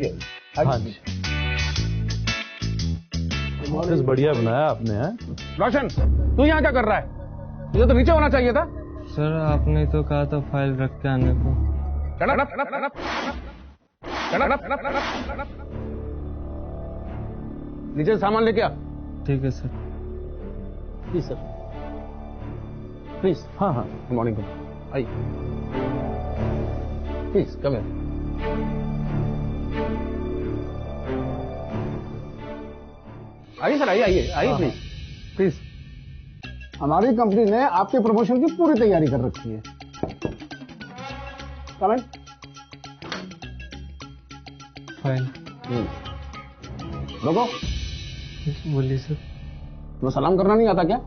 हाँ जी, ऑफिस बढ़िया बनाया आपने। है रोशन, तू यहाँ क्या कर रहा है? तुझे तो नीचे होना चाहिए था। सर आपने तो कहा था फाइल रख के आने को। नीचे से सामान लेके आ। ठीक है सर। Please sir, please. हाँ हाँ, गुड मॉर्निंग। आइए, प्लीज कम हियर। आइए सर, आइए आइए आइए, प्लीज प्लीज। हमारी कंपनी ने आपके प्रमोशन की पूरी तैयारी कर रखी है। कमेंट। फाइल लोगो, बोलिए सर। तुम्हें सलाम करना नहीं आता क्या?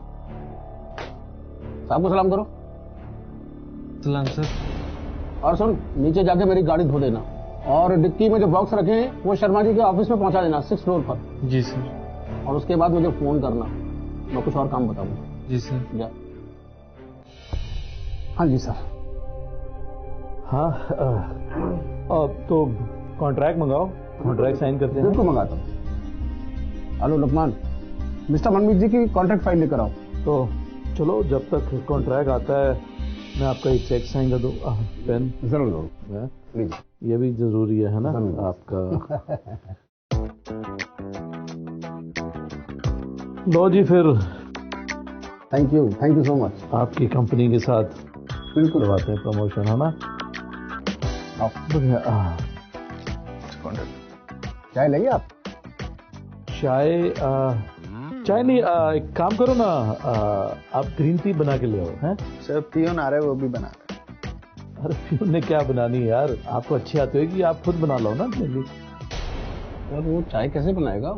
साहब को सलाम करो। सलाम सर। और सुन, नीचे जाके मेरी गाड़ी धो देना और डिक्की में जो बॉक्स रखे हैं वो शर्मा जी के ऑफिस में पहुंचा देना, 6th फ्लोर पर। जी सर। और उसके बाद मुझे फोन करना, मैं कुछ और काम बताऊंगा। जी सर। जा। हाँ जी सर। हाँ अब तो कॉन्ट्रैक्ट मंगाओ, कॉन्ट्रैक्ट साइन करते हैं। बिल्कुल मंगाता हूँ। हेलो लुकमान, मिस्टर मनमीत जी की कॉन्ट्रैक्ट फाइल लेकर आओ। तो चलो, जब तक कॉन्ट्रैक्ट आता है मैं आपका एक चेक साइन कर दूँ। पेन जरूर जरूर, लीजिए। ये भी जरूरी है ना आपका। लो जी, फिर थैंक यू सो मच। आपकी कंपनी के साथ बिल्कुल करवाते हैं प्रमोशन, है ना। आओ। चाय लेंगे आप? चाय नहीं, एक काम करो ना, आप ग्रीन टी बना के ले आओ। हैं सर पियोन आ रहा है, वो भी बना रहा है। अरे पियून ने क्या बनानी है यार, आपको अच्छी आती होगी, आप खुद बना लो ना अपने लिए। और वो चाय कैसे बनाएगा?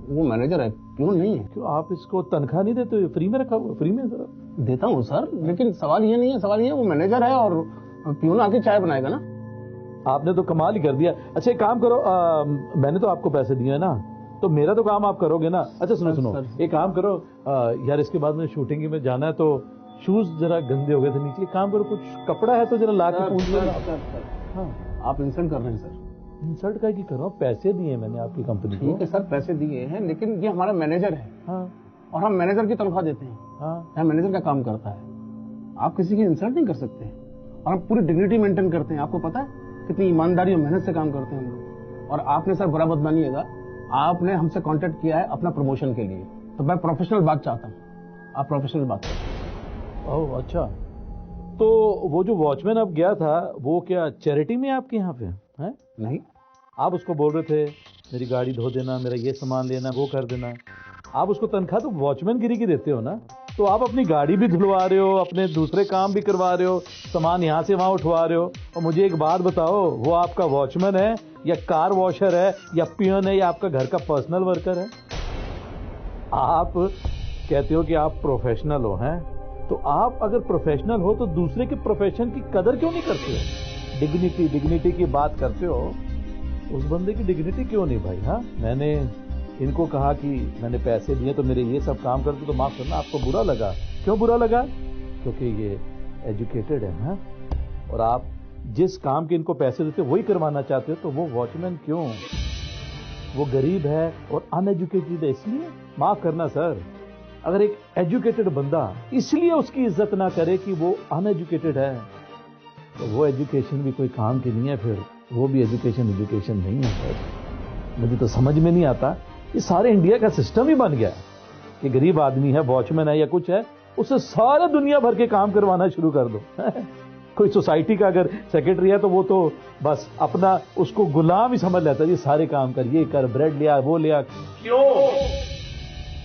वो मैनेजर है, पियून नहीं है। क्यों आप इसको तनख्वाह नहीं देते? फ्री में रखा हुआ? फ्री में सर देता हूँ सर, लेकिन सवाल ये नहीं है। सवाल ये वो मैनेजर है और पियून आके चाय बनाएगा ना। आपने तो कमाल ही कर दिया। अच्छा एक काम करो, मैंने तो आपको पैसे दिए हैं ना, तो मेरा तो काम आप करोगे ना। अच्छा सुनो, एक काम करो यार, इसके बाद में शूटिंग में जाना है तो शूज जरा गंदे हो गए थे नीचे। एक काम करो, कुछ कपड़ा है तो जरा ला के पूछ लो। हाँ, आप इंसल्ट कर रहे हैं सर। इंसल्ट का की कर रहा हूँ, पैसे दिए मैंने आपकी कंपनी को। ठीक है सर, पैसे दिए हैं, लेकिन ये हमारा मैनेजर है। हाँ, और हम मैनेजर की तनख्वाह देते हैं। हाँ, यहाँ मैनेजर का काम करता है। आप किसी की इंसल्ट नहीं कर सकते। और हम पूरी डिग्निटी मेंटेन करते हैं। आपको पता है कितनी ईमानदारी और मेहनत से काम करते हैं हम लोग। और आपने सर बुरा मत मानिएगा, आपने हमसे कांटेक्ट किया है अपना प्रमोशन के लिए, तो मैं प्रोफेशनल बात चाहता हूँ। आप प्रोफेशनल बात करें। ओह अच्छा, तो वो जो वॉचमैन अब गया था वो क्या चैरिटी में आपके यहाँ पे है? नहीं, आप उसको बोल रहे थे मेरी गाड़ी धो देना, मेरा ये सामान लेना, वो कर देना। आप उसको तनख्वाह तो वॉचमैन गिरी की देते हो ना, तो आप अपनी गाड़ी भी धुलवा रहे हो, अपने दूसरे काम भी करवा रहे हो, सामान यहाँ से वहाँ उठवा रहे हो। और मुझे एक बात बताओ, वो आपका वॉचमैन है या कार वॉशर है या पियन है या आपका घर का पर्सनल वर्कर है? आप कहते हो कि आप प्रोफेशनल हो, हैं तो आप अगर प्रोफेशनल हो तो दूसरे के प्रोफेशन की कदर क्यों नहीं करते हो? डिग्निटी की बात करते हो, उस बंदे की डिग्निटी क्यों नहीं भाई? हाँ, मैंने इनको कहा कि मैंने पैसे दिए तो मेरे ये सब काम कर दो, तो माफ करना आपको बुरा लगा। क्यों बुरा लगा? क्योंकि ये एजुकेटेड है। हाँ, और आप जिस काम के इनको पैसे देते हो वही करवाना चाहते हो, तो वो वॉचमैन क्यों? वो गरीब है और अनएजुकेटेड है, इसलिए। माफ करना सर, अगर एक एजुकेटेड बंदा इसलिए उसकी इज्जत ना करे कि वो अनएजुकेटेड है, तो वो एजुकेशन भी कोई काम की नहीं है, फिर वो भी एजुकेशन नहीं है सर। मुझे तो समझ में नहीं आता, ये सारे इंडिया का सिस्टम ही बन गया कि गरीब आदमी है, वॉचमैन है या कुछ है, उससे सारे दुनिया भर के काम करवाना शुरू कर दो। कोई सोसाइटी का अगर सेक्रेटरी है तो वो तो बस अपना उसको गुलाम ही समझ लेता है, ये सारे काम कर, ये कर, ब्रेड लिया, वो लिया। क्यों?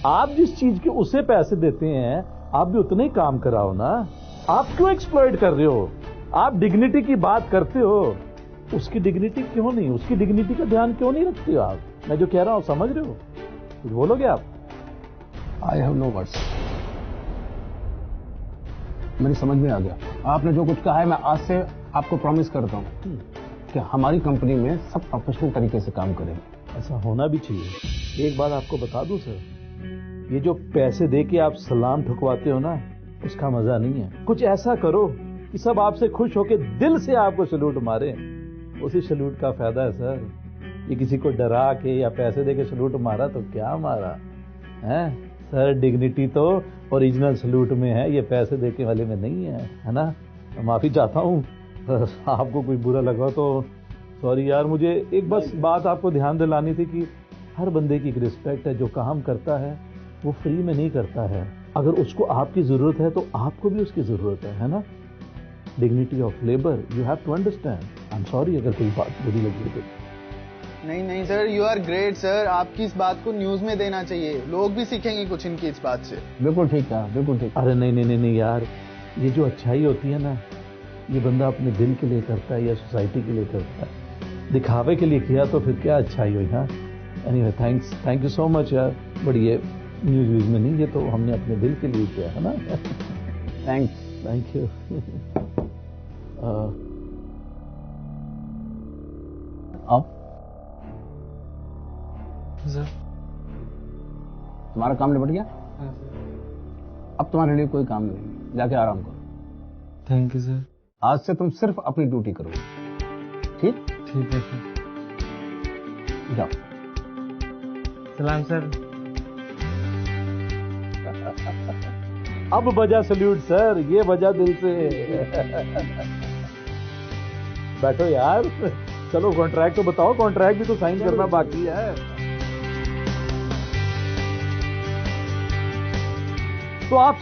आप जिस चीज के उसे पैसे देते हैं आप भी उतने ही काम कराओ ना। आप क्यों एक्सप्लॉइट कर रहे हो? आप डिग्निटी की बात करते हो, उसकी डिग्निटी क्यों नहीं, उसकी डिग्निटी का ध्यान क्यों नहीं रखते हो आप? मैं जो कह रहा हूं समझ रहे हो? कुछ बोलोगे आप? I have no words. मेरी समझ में आ गया आपने जो कुछ कहा है। मैं आज से आपको प्रॉमिस करता हूं कि हमारी कंपनी में सब प्रोफेशनल तरीके से काम करेंगे। ऐसा होना भी चाहिए। एक बात आपको बता दूं सर, ये जो पैसे दे के आप सलाम ठुकवाते हो ना, उसका मजा नहीं है। कुछ ऐसा करो कि सब आपसे खुश होकर दिल से आपको सैल्यूट मारे, उसी सैल्यूट का फायदा है सर। ये किसी को डरा के या पैसे दे के सलूट मारा तो क्या मारा है सर। डिग्निटी तो ओरिजिनल सलूट में है, ये पैसे देके वाले में नहीं है ना। माफी चाहता हूँ, आपको कोई बुरा लगा तो सॉरी यार। मुझे एक बस बात आपको ध्यान दिलानी थी कि हर बंदे की एक रिस्पेक्ट है। जो काम करता है वो फ्री में नहीं करता है। अगर उसको आपकी जरूरत है तो आपको भी उसकी जरूरत है ना। Dignity of labour you have to understand. I am sorry अगर कोई बात बुरी लगी तो। नहीं नहीं sir, you are great sir. आपकी इस बात को न्यूज में देना चाहिए, लोग भी सीखेंगे कुछ इनकी इस बात से। बिल्कुल ठीक है, बिल्कुल ठीक। अरे नहीं यार, ये जो अच्छाई होती है ना, ये बंदा अपने दिल के लिए करता है या सोसाइटी के लिए करता है। दिखावे के लिए किया तो फिर क्या अच्छाई हुई। हाँ anyway thank you so much यार। बट ये न्यूज व्यूज में नहीं, ये तो हमने अपने दिल के लिए किया है ना। Thank you. अब सर। तुम्हारा काम निपट गया, हाँ सर। अब तुम्हारे लिए कोई काम नहीं, जाके आराम करो। Thank you sir. आज से तुम सिर्फ अपनी ड्यूटी करो, ठीक? ठीक है सर। जाओ। सलाम सर। अब बजा सल्यूट सर, ये बजा दिल से। बैठो यार, चलो कॉन्ट्रैक्ट तो बताओ, कॉन्ट्रैक्ट भी तो साइन करना बाकी है। तो आप सब